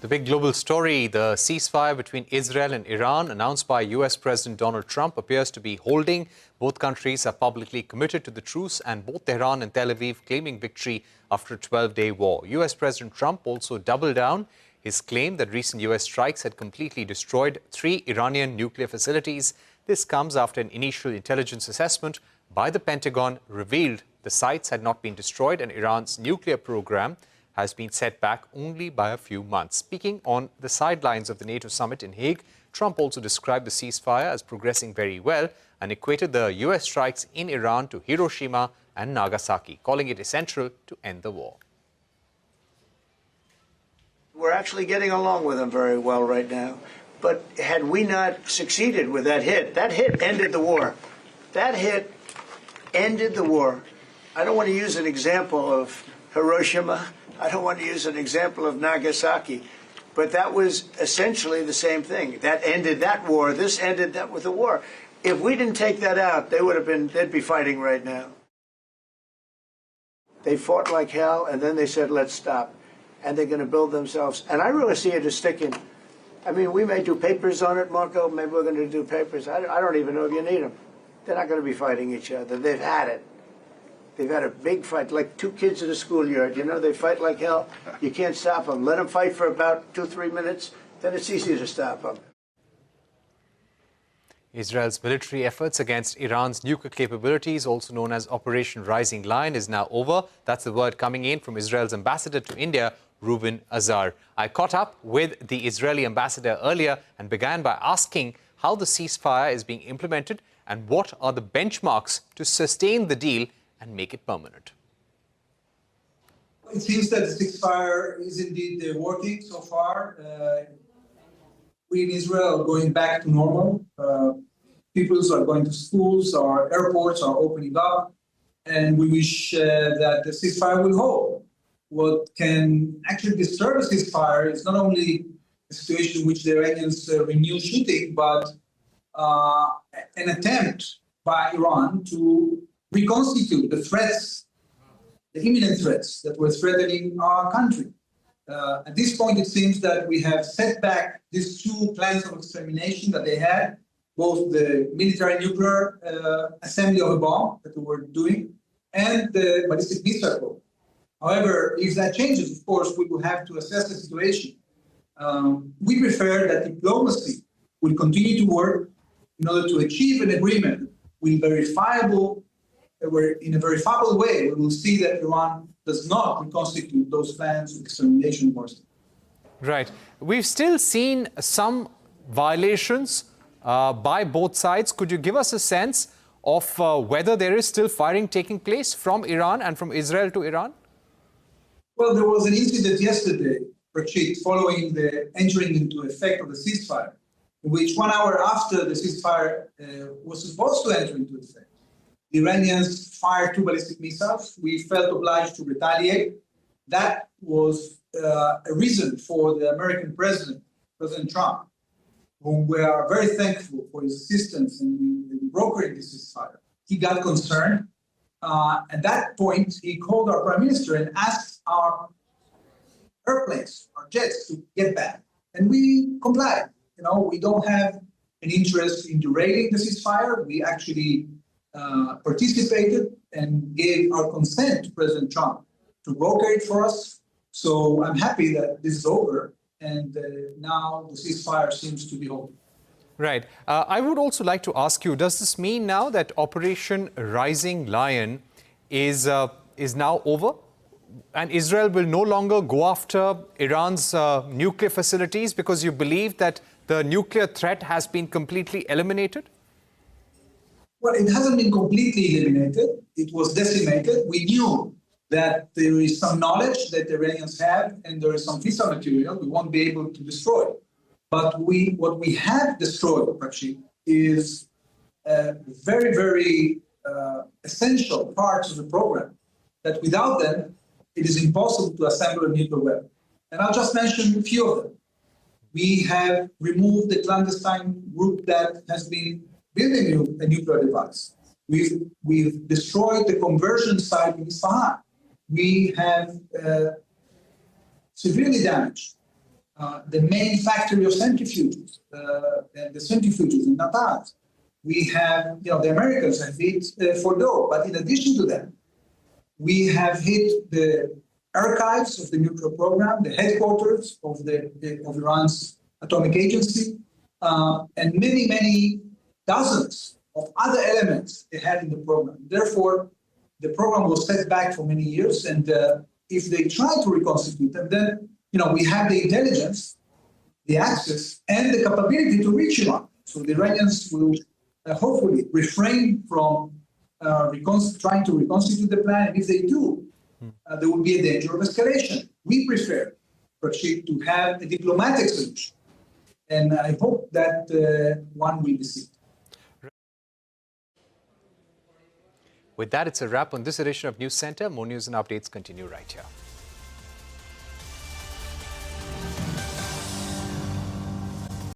The big global story, the ceasefire between Israel and Iran announced by US President Donald Trump appears to be holding. Both countries are publicly committed to the truce, and both Tehran and Tel Aviv claiming victory after a 12-day war. US President Trump also doubled down his claim that recent US strikes had completely destroyed 3 Iranian nuclear facilities. This comes after an initial intelligence assessment by the Pentagon revealed the sites had not been destroyed and Iran's nuclear program has been set back only by a few months. Speaking on the sidelines of the NATO summit in Hague, Trump also described the ceasefire as progressing very well and equated the US strikes in Iran to Hiroshima and Nagasaki, calling it essential to end the war. We're actually getting along with them very well right now. But had we not succeeded with that hit ended the war. That hit ended the war. I don't want to use an example of Hiroshima. I don't want to use an example of Nagasaki, but that was essentially the same thing. That ended that war. This ended that with the war. If we didn't take that out, they'd be fighting right now. They fought like hell, and then they said, let's stop. And they're going to build themselves. And I really see it as sticking. I mean, we may do papers on it, Marco. Maybe we're going to do papers. I don't even know if you need them. They're not going to be fighting each other. They've had it. They've had a big fight, like 2 kids in a schoolyard. You know, they fight like hell. You can't stop them. Let them fight for about 2-3 minutes, then it's easy to stop them. Israel's military efforts against Iran's nuclear capabilities, also known as Operation Rising Lion, is now over. That's the word coming in from Israel's ambassador to India, Reuben Azar. I caught up with the Israeli ambassador earlier and began by asking how the ceasefire is being implemented and what are the benchmarks to sustain the deal and make it permanent. It seems that the ceasefire is indeed working so far. We in Israel are going back to normal. People are going to schools, our airports are opening up, and we wish that the ceasefire will hold. What can actually disturb a ceasefire is not only a situation in which the Iranians renew shooting, but an attempt by Iran to reconstitute the threats, the imminent threats that were threatening our country. At this point, it seems that we have set back these 2 plans of extermination that they had, both the military nuclear assembly of a bomb that we were doing and the ballistic missile program. However, if that changes, of course, we will have to assess the situation. We prefer that diplomacy will continue to work in order to achieve an agreement with in a verifiable way. We will see that Iran does not reconstitute those plans of extermination wars. Right. We've still seen some violations by both sides. Could you give us a sense of whether there is still firing taking place from Iran and from Israel to Iran? Well, there was an incident yesterday, Rashid, following the entering into effect of the ceasefire, in which 1 hour after the ceasefire was supposed to enter into effect, the Iranians fired 2 ballistic missiles. We felt obliged to retaliate. That was a reason for the American president, President Trump, whom we are very thankful for his assistance in brokering this ceasefire. He got concerned. At that point, he called our prime minister and asked our airplanes, our jets, to get back. And we complied. You know, we don't have an interest in derailing the ceasefire. We actually participated and gave our consent to President Trump to broker it for us. So I'm happy that this is over, and now the ceasefire seems to be holding. Right. I would also like to ask you, does this mean now that Operation Rising Lion is now over? And Israel will no longer go after Iran's nuclear facilities because you believe that the nuclear threat has been completely eliminated? Well, it hasn't been completely eliminated. It was decimated. We knew that there is some knowledge that the Iranians have, and there is some fissile material we won't be able to destroy. But what we have destroyed, actually, is very, very essential parts of the program that without them, it is impossible to assemble a nuclear weapon. And I'll just mention a few of them. We have removed the clandestine group that has been building a nuclear device. We've destroyed the conversion site in Isfahan. We have severely damaged the main factory of centrifuges, and the centrifuges in Natanz. We have, the Americans have hit Fordow, but in addition to that, we have hit the archives of the nuclear program, the headquarters of Iran's atomic agency, and many, many dozens of other elements they had in the program. Therefore, the program was set back for many years, and if they try to reconstitute them, then we have the intelligence, the access, and the capability to reach Iran. So the Iranians will hopefully refrain from trying to reconstitute the plan, and if they do, there will be a danger of escalation. We prefer, Rashid, to have a diplomatic solution, and I hope that one will be seen. With that, it's a wrap on this edition of News Center. More news and updates continue right here.